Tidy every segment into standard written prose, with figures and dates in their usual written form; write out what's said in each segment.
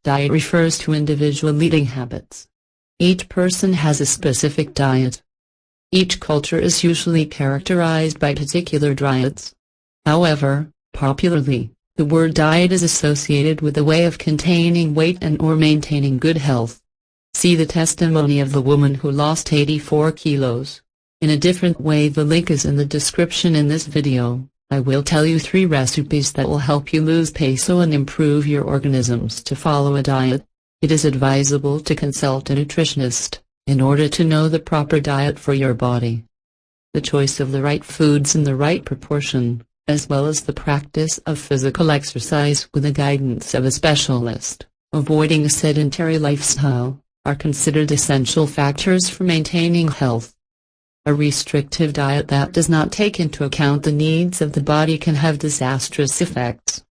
Diet refers to individual eating habits. Each person has a specific diet. Each culture is usually characterized by particular diets. However, popularly, the word diet is associated with a way of containing weight and/or maintaining good health. See the testimony of the woman who lost 84 kilos. In a different way, the link is in the description in this video. I will tell you 3 recipes that will help you lose peso and improve your organisms. To follow a diet, it is advisable to consult a nutritionist, in order to know the proper diet for your body. The choice of the right foods in the right proportion, as well as the practice of physical exercise with the guidance of a specialist, avoiding a sedentary lifestyle, are considered essential factors for maintaining health. A restrictive diet that does not take into account the needs of the body can have disastrous effects.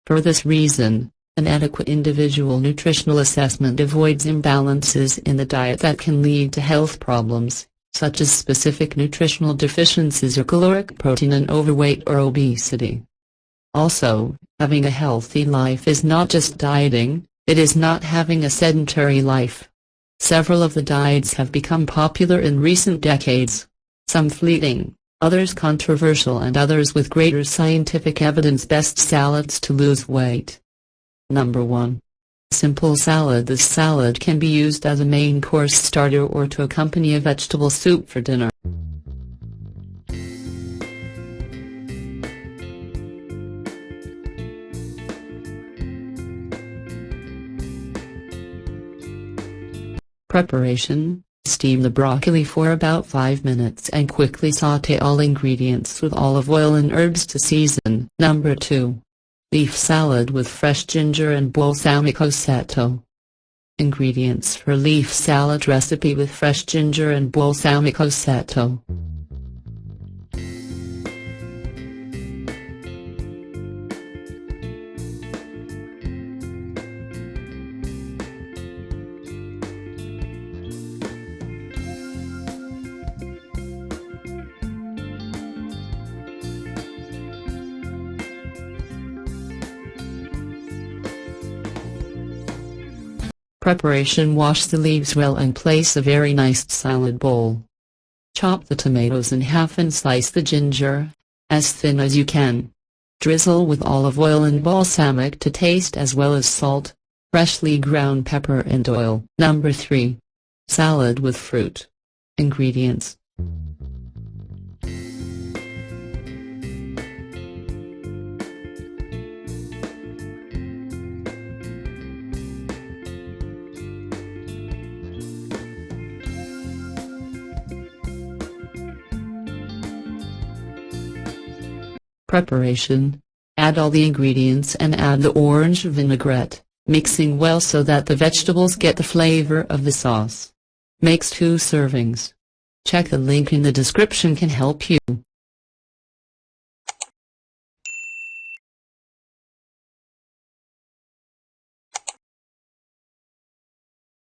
For this reason, an adequate individual nutritional assessment avoids imbalances in the diet that can lead to health problems, such as specific nutritional deficiencies or caloric protein and overweight or obesity. Also, having a healthy life is not just dieting, it is not having a sedentary life. Several of the diets have become popular in recent decades, some fleeting, others controversial and others with greater scientific evidence. Best salads to lose weight. Number 1. Simple salad. This salad can be used as a main course starter or to accompany a vegetable soup for dinner. Preparation: steam the broccoli for about 5 minutes and quickly sauté all ingredients with olive oil and herbs to season. Number 2. Leaf salad with fresh ginger and balsamico setto. Ingredients for leaf salad recipe with fresh ginger and balsamico setto. Preparation: wash the leaves well and place a very nice salad bowl. Chop the tomatoes in half and slice the ginger, as thin as you can. Drizzle with olive oil and balsamic to taste as well as salt, freshly ground pepper and oil. Number 3. Salad with fruit. Ingredients: Preparation: add all the ingredients and add the orange vinaigrette, mixing well so that the vegetables get the flavor of the sauce. Makes 2 servings. Check the link in the description can help you.